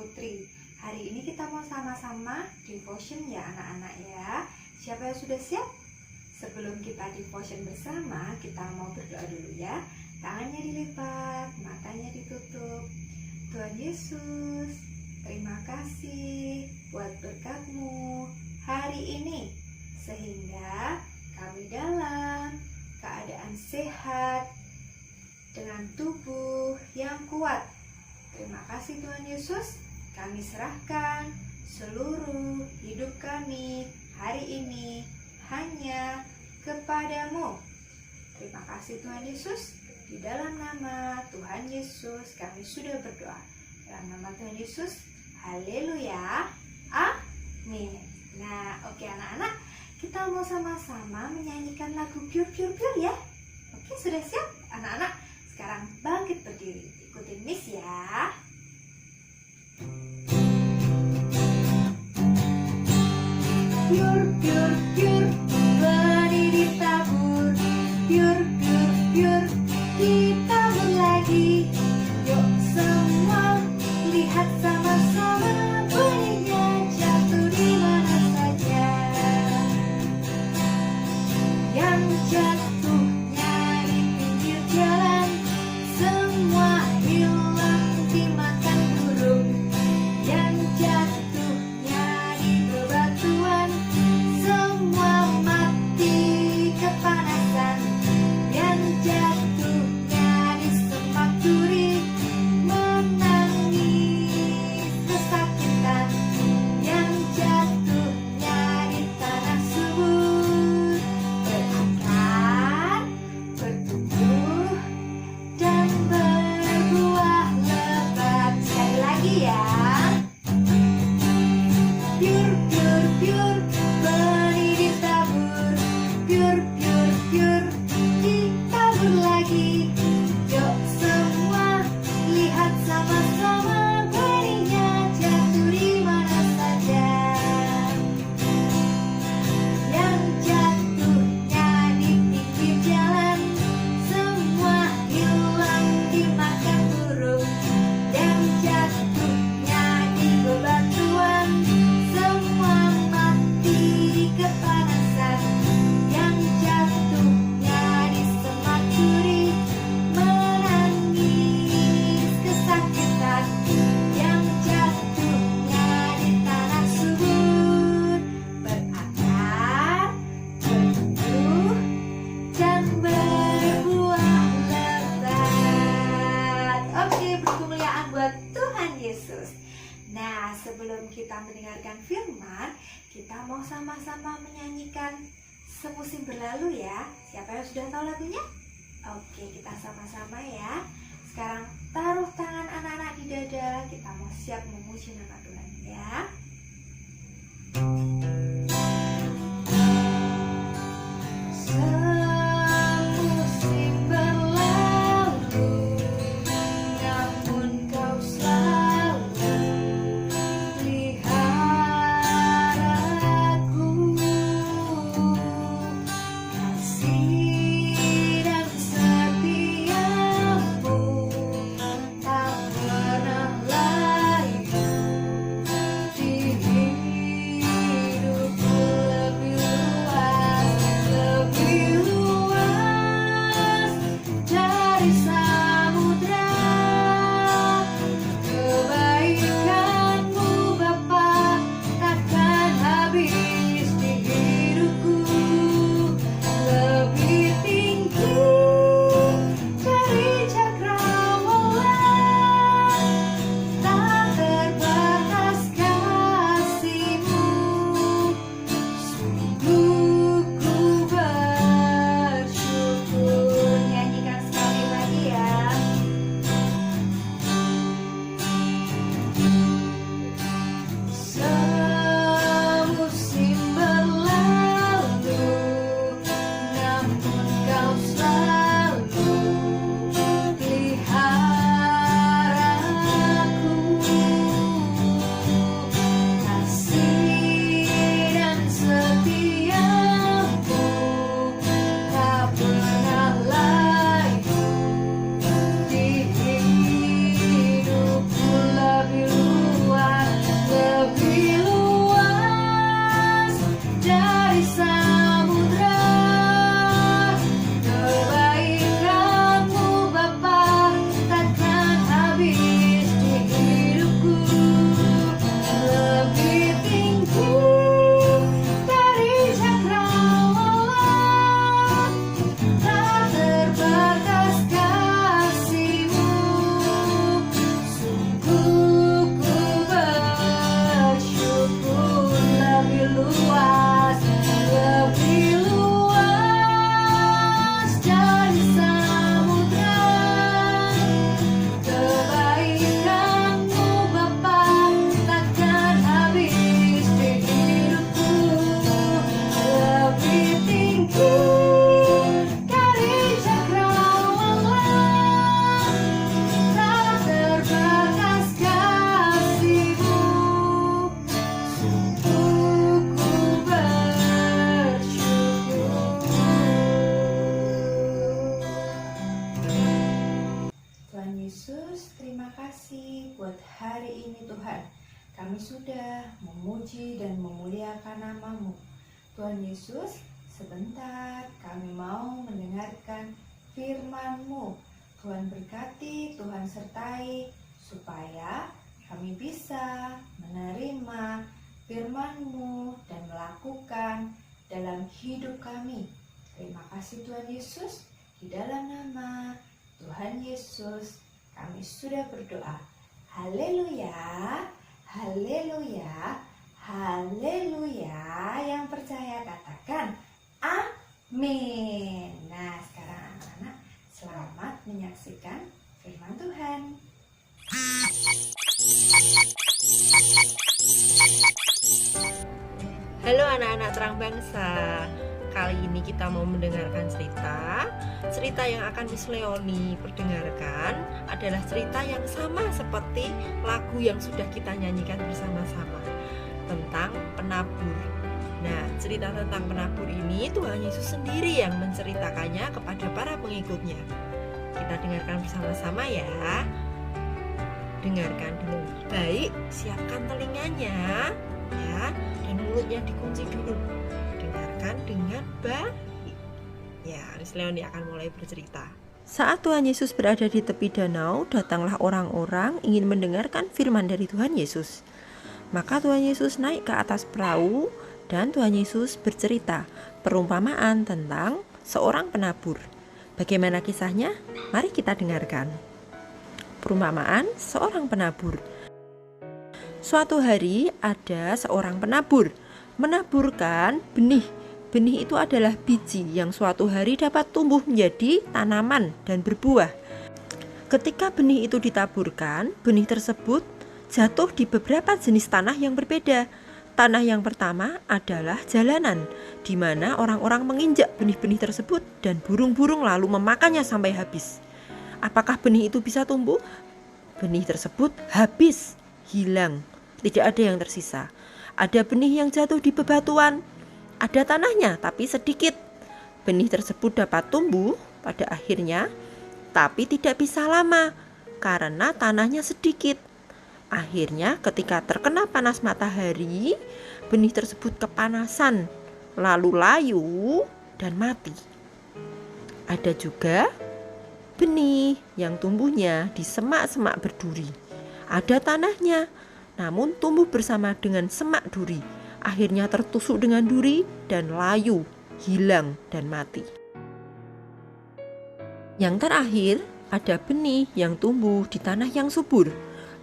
Putri. Hari ini kita mau sama-sama devotion ya anak-anak ya. Siapa yang sudah siap? Sebelum kita devotion bersama, kita mau berdoa dulu ya. Tangannya dilipat, matanya ditutup. Tuhan Yesus, terima kasih buat berkat-Mu hari ini, sehingga kami dalam keadaan sehat dengan tubuh yang kuat. Terima kasih Tuhan Yesus, kami serahkan seluruh hidup kami hari ini hanya kepadamu. Terima kasih Tuhan Yesus, di dalam nama Tuhan Yesus kami sudah berdoa. Dalam nama Tuhan Yesus, haleluya, amin. Nah, oke anak-anak, kita mau sama-sama menyanyikan lagu Pure Pure Pure ya. Oke, sudah siap anak-anak? Sekarang bangkit berdiri, ikutin Miss ya. Pure Pure Pure, benih ditabur. Pure Pure Pure, ditabur lagi. Yuk semua lihat sama-sama, benihnya jatuh di mana saja. Yang jatuhnya di pinggir jalan, semua hilang dimakan burung. Yang jatuhnya di bebatuan, semua mati kepanasan. Yang jatuhnya di semak duri, menangis kesakitan. Yang jatuhnya di tanah subur, berakar, bertumbuh, dan berbuah lebat. Sekali lagi ya. Pure Pure Pure, benih ditabur. Pure Pure Pure, ditabur lagi. Yuk semua lihat sama-sama, benihnya jatuh di mana saja. Yang jatuhnya di pinggir jalan, semua hilang dimakan burung. Yang jatuhnya di bebatuan, semua mati kepanasan. Yang jatuhnya di semak duri, menangis kesakitan. Yang jatuhnya di tanah subur, berakar, bertumbuh, dan berbuah lebat. Oke, berkemuliaan buat Tuhan Yesus. Nah, sebelum kita mendengarkan firman, kita mau sama-sama menyanyikan Semusim Berlalu ya. Siapa yang sudah tahu lagunya? Oke, kita sama-sama ya. Sekarang taruh tangan anak-anak di dada. Kita mau siap memuji nama Tuhan ya. Semusim berlalu, namun kau selalu pelihara aku. Kasih dan setiamu tak pernah layu di hidupku. memuji dan memuliakan nama-Mu. Tuhan Yesus, sebentar kami mau mendengarkan firman-Mu. Tuhan berkati, Tuhan sertai, supaya kami bisa menerima firman-Mu dan melakukan dalam hidup kami. Terima kasih Tuhan Yesus, di dalam nama Tuhan Yesus kami sudah berdoa. Haleluya, haleluya, haleluya. Yang percaya katakan amin. Nah, sekarang anak-anak selamat menyaksikan firman Tuhan. Halo anak-anak terang bangsa. Kali ini kita mau mendengarkan cerita yang akan Miss Leoni perdengarkan adalah cerita yang sama seperti lagu yang sudah kita nyanyikan bersama-sama tentang penabur. Nah, cerita tentang penabur ini Tuhan Yesus sendiri yang menceritakannya kepada para pengikutnya. Kita dengarkan bersama-sama ya. Dengarkan dengan baik, siapkan telinganya ya, dan mulutnya dikunci dulu. Dengarkan dengan baik. Ya, Miss Leoni akan mulai bercerita. Saat Tuhan Yesus berada di tepi danau, datanglah orang-orang ingin mendengarkan firman dari Tuhan Yesus. Maka Tuhan Yesus naik ke atas perahu dan Tuhan Yesus bercerita perumpamaan tentang seorang penabur. Bagaimana kisahnya? Mari kita dengarkan. Perumpamaan seorang penabur. Suatu hari ada seorang penabur menaburkan benih. Benih itu adalah biji yang suatu hari dapat tumbuh menjadi tanaman dan berbuah. Ketika benih itu ditaburkan, benih tersebut jatuh di beberapa jenis tanah yang berbeda. Tanah yang pertama adalah jalanan, di mana orang-orang menginjak benih-benih tersebut dan burung-burung lalu memakannya sampai habis. Apakah benih itu bisa tumbuh? Benih tersebut habis, hilang, tidak ada yang tersisa. Ada benih yang jatuh di bebatuan, ada tanahnya tapi sedikit. Benih tersebut dapat tumbuh pada akhirnya, tapi tidak bisa lama karena tanahnya sedikit. Akhirnya ketika terkena panas matahari, benih tersebut kepanasan, lalu layu dan mati. Ada juga benih yang tumbuhnya di semak-semak berduri. Ada tanahnya, namun tumbuh bersama dengan semak duri. Akhirnya tertusuk dengan duri dan layu, hilang dan mati. Yang terakhir, ada benih yang tumbuh di tanah yang subur.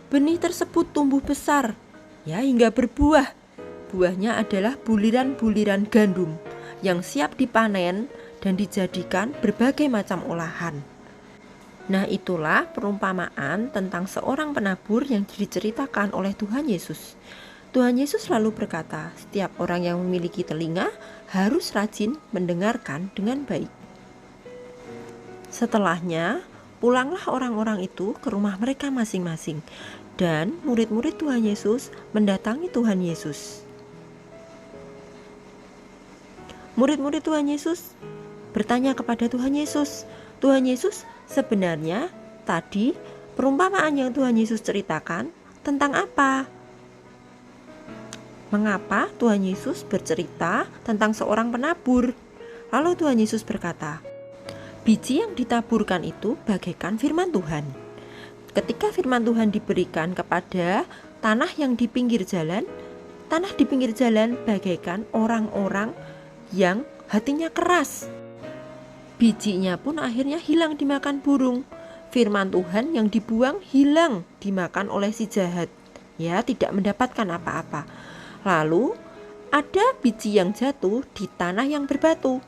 Benih tersebut tumbuh besar, ya hingga berbuah. Buahnya adalah buliran-buliran gandum yang siap dipanen dan dijadikan berbagai macam olahan. Nah, itulah perumpamaan tentang seorang penabur yang diceritakan oleh Tuhan Yesus. Tuhan Yesus selalu berkata, setiap orang yang memiliki telinga harus rajin mendengarkan dengan baik. Setelahnya, pulanglah orang-orang itu ke rumah mereka masing-masing, dan murid-murid Tuhan Yesus mendatangi Tuhan Yesus. Murid-murid Tuhan Yesus bertanya kepada Tuhan Yesus, Tuhan Yesus, sebenarnya tadi perumpamaan yang Tuhan Yesus ceritakan tentang apa? Mengapa Tuhan Yesus bercerita tentang seorang penabur? Lalu Tuhan Yesus berkata, biji yang ditaburkan itu bagaikan firman Tuhan. Ketika firman Tuhan diberikan kepada tanah yang di pinggir jalan, tanah di pinggir jalan bagaikan orang-orang yang hatinya keras. Bijinya pun akhirnya hilang dimakan burung. Firman Tuhan yang dibuang hilang dimakan oleh si jahat. Ya, tidak mendapatkan apa-apa. Lalu ada biji yang jatuh di tanah yang berbatu.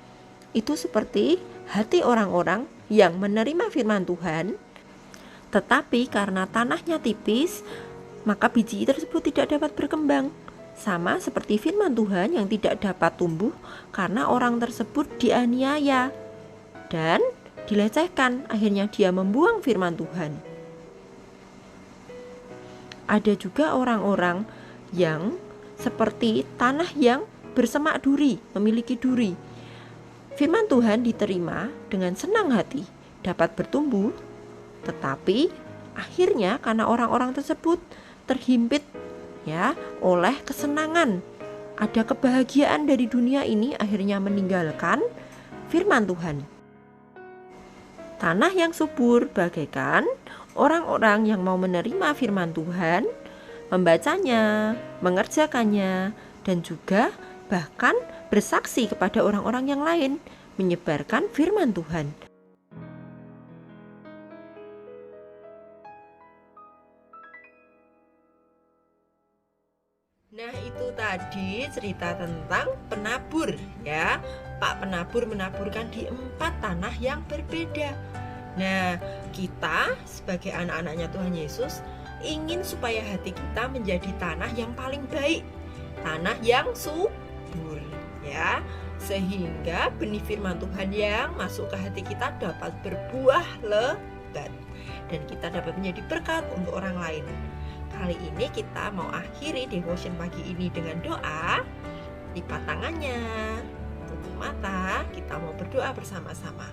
Itu seperti hati orang-orang yang menerima firman Tuhan, tetapi karena tanahnya tipis, maka biji tersebut tidak dapat berkembang. Sama seperti firman Tuhan yang tidak dapat tumbuh karena orang tersebut dianiaya dan dilecehkan, akhirnya dia membuang firman Tuhan. Ada juga orang-orang yang seperti tanah yang bersemak duri, memiliki duri. Firman Tuhan diterima dengan senang hati, dapat bertumbuh, tetapi akhirnya karena orang-orang tersebut terhimpit, ya, oleh kesenangan. Ada kebahagiaan dari dunia ini akhirnya meninggalkan firman Tuhan. Tanah yang subur bagaikan orang-orang yang mau menerima firman Tuhan, membacanya, mengerjakannya, dan juga bahkan bersaksi kepada orang-orang yang lain, menyebarkan firman Tuhan. Nah, itu tadi cerita tentang penabur ya. Pak penabur menaburkan di 4 tanah yang berbeda. Nah, kita sebagai anak-anaknya Tuhan Yesus ingin supaya hati kita menjadi tanah yang paling baik, tanah yang subur ya, sehingga benih firman Tuhan yang masuk ke hati kita dapat berbuah lebat dan kita dapat menjadi berkat untuk orang lain. Kali ini kita mau akhiri devotion pagi ini dengan doa. Lipat tangannya, tutup mata, kita mau berdoa bersama-sama.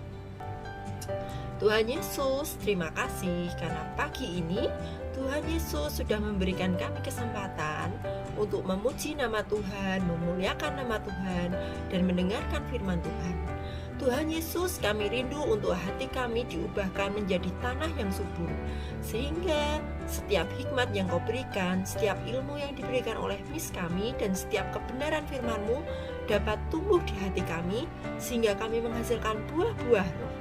Tuhan Yesus, terima kasih karena pagi ini Tuhan Yesus sudah memberikan kami kesempatan untuk memuji nama Tuhan, memuliakan nama Tuhan, dan mendengarkan firman Tuhan. Tuhan Yesus, kami rindu untuk hati kami diubahkan menjadi tanah yang subur, sehingga setiap hikmat yang Kau berikan, setiap ilmu yang diberikan oleh Miss kami, dan setiap kebenaran firman-Mu dapat tumbuh di hati kami, sehingga kami menghasilkan buah-buah Roh.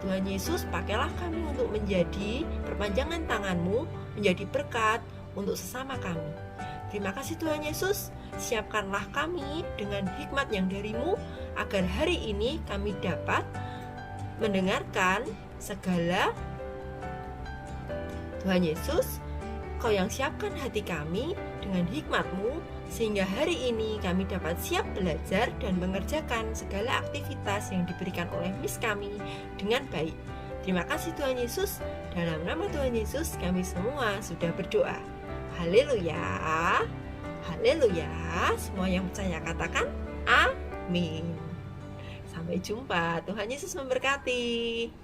Tuhan Yesus, pakailah kami untuk menjadi perpanjangan tangan-Mu, menjadi berkat untuk sesama kami. Terima kasih Tuhan Yesus, siapkanlah kami dengan hikmat yang dari-Mu, agar hari ini kami dapat mendengarkan segala. Tuhan Yesus, Kau yang siapkan hati kami dengan hikmat-Mu, sehingga hari ini kami dapat siap belajar dan mengerjakan segala aktivitas yang diberikan oleh Miss kami dengan baik. Terima kasih Tuhan Yesus, dalam nama Tuhan Yesus kami semua sudah berdoa. Haleluya, haleluya. Semua yang percaya katakan amin. Sampai jumpa, Tuhan Yesus memberkati.